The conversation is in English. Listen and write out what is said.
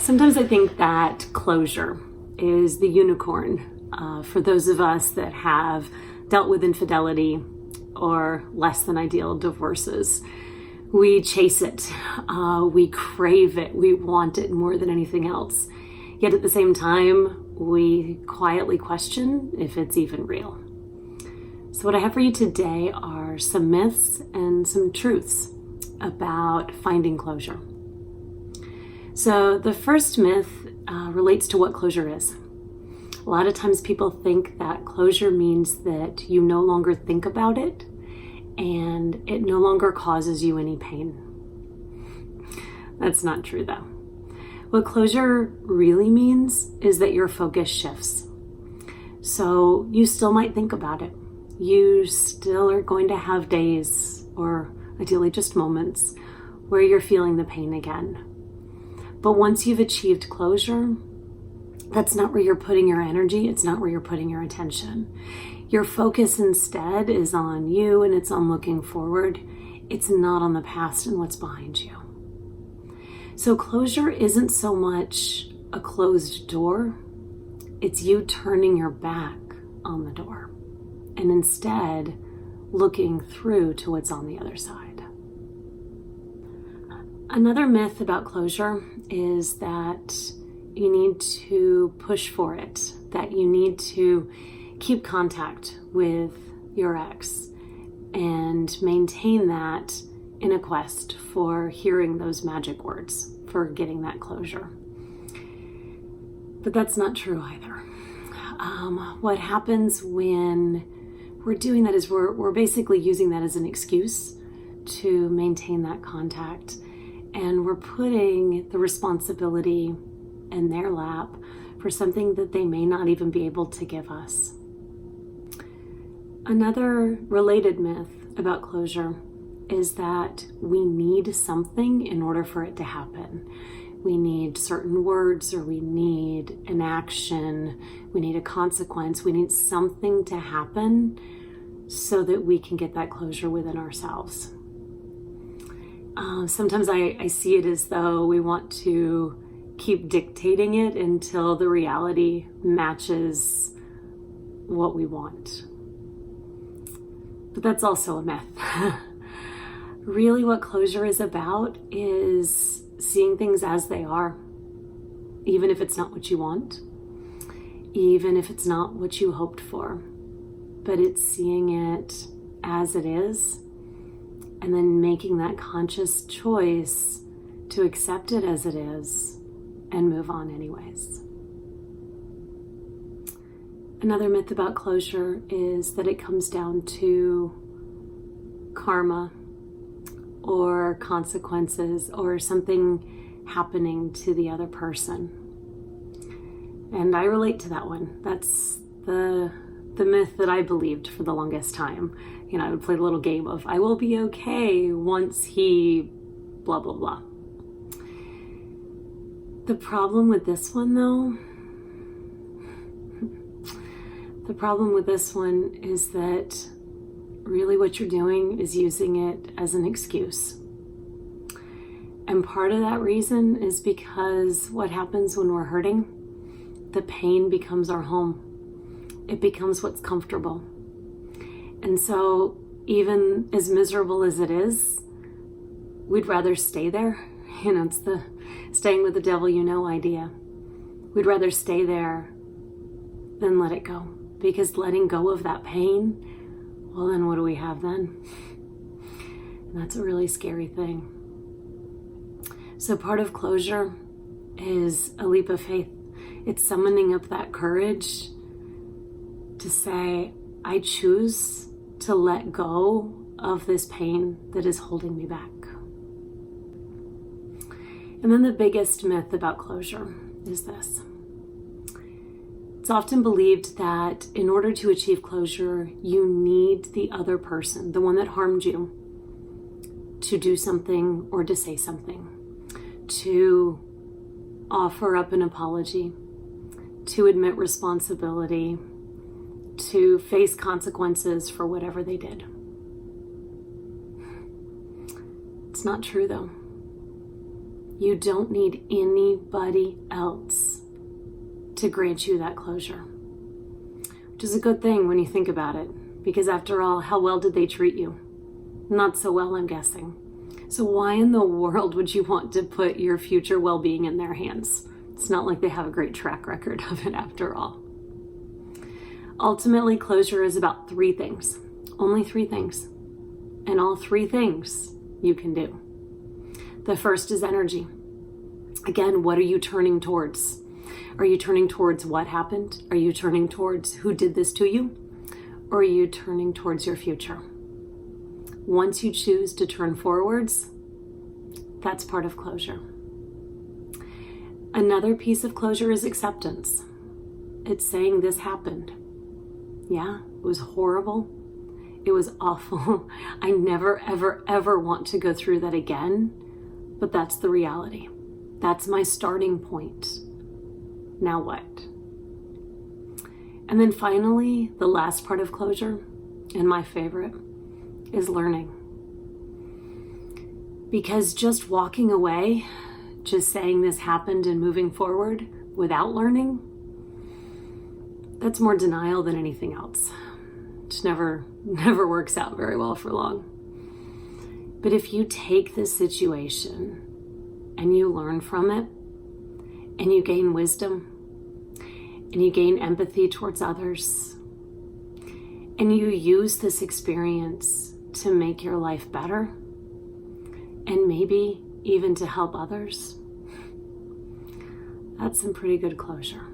Sometimes I think that closure is the unicorn for those of us that have dealt with infidelity or less than ideal divorces. We chase it, we crave it, we want it more than anything else. Yet at the same time, we quietly question if it's even real. So what I have for you today are some myths and some truths about finding closure. So the first myth relates to what closure is. A lot of times people think that closure means that you no longer think about it and it no longer causes you any pain. That's not true though. What closure really means is that your focus shifts. So you still might think about it. You still are going to have days, or ideally just moments, where you're feeling the pain again. But once you've achieved closure, that's not where you're putting your energy. It's not where you're putting your attention. Your focus instead is on you, and it's on looking forward. It's not on the past and what's behind you. So closure isn't so much a closed door. It's you turning your back on the door and instead looking through to what's on the other side. Another myth about closure is that you need to push for it, that you need to keep contact with your ex and maintain that in a quest for hearing those magic words, for getting that closure. But that's not true either. What happens when we're doing that is we're basically using that as an excuse to maintain that contact, and we're putting the responsibility in their lap for something that they may not even be able to give us. Another related myth about closure is that we need something in order for it to happen. We need certain words, or we need an action, we need a consequence, we need something to happen so that we can get that closure within ourselves. Sometimes I see it as though we want to keep dictating it until the reality matches what we want. But that's also a myth. Really, what closure is about is seeing things as they are, even if it's not what you want, even if it's not what you hoped for, but it's seeing it as it is, and then making that conscious choice to accept it as it is and move on anyways. Another myth about closure is that it comes down to karma or consequences or something happening to the other person. And I relate to that one. That's the myth that I believed for the longest time. You know, I would play the little game of, I will be okay once he blah, blah, blah. The problem with this one though, is that really what you're doing is using it as an excuse. And part of that reason is because what happens when we're hurting, the pain becomes our home. It becomes what's comfortable. And so even as miserable as it is, we'd rather stay there. You know, it's the staying with the devil you know idea. We'd rather stay there than let it go. Because letting go of that pain, well, then what do we have then? And that's a really scary thing. So part of closure is a leap of faith. It's summoning up that courage to say, I choose to let go of this pain that is holding me back. And then the biggest myth about closure is this. It's often believed that in order to achieve closure, you need the other person, the one that harmed you, to do something or to say something, to offer up an apology, to admit responsibility, to face consequences for whatever they did. It's not true though. You don't need anybody else to grant you that closure, which is a good thing when you think about it, because after all, how well did they treat you? Not so well, I'm guessing. So why in the world would you want to put your future well-being in their hands? It's not like they have a great track record of it after all. Ultimately, closure is about 3 things, only 3 things, and all 3 things you can do. The first is energy. Again, what are you turning towards? Are you turning towards what happened? Are you turning towards who did this to you? Or are you turning towards your future? Once you choose to turn forwards, that's part of closure. Another piece of closure is acceptance. It's saying this happened. Yeah, it was horrible. It was awful. I never, ever, ever want to go through that again, but that's the reality. That's my starting point. Now what? And then finally, the last part of closure, and my favorite, is learning. Because just walking away, just saying this happened and moving forward without learning, that's more denial than anything else. It never works out very well for long. But if you take this situation and you learn from it, and you gain wisdom, and you gain empathy towards others, and you use this experience to make your life better, and maybe even to help others, that's some pretty good closure.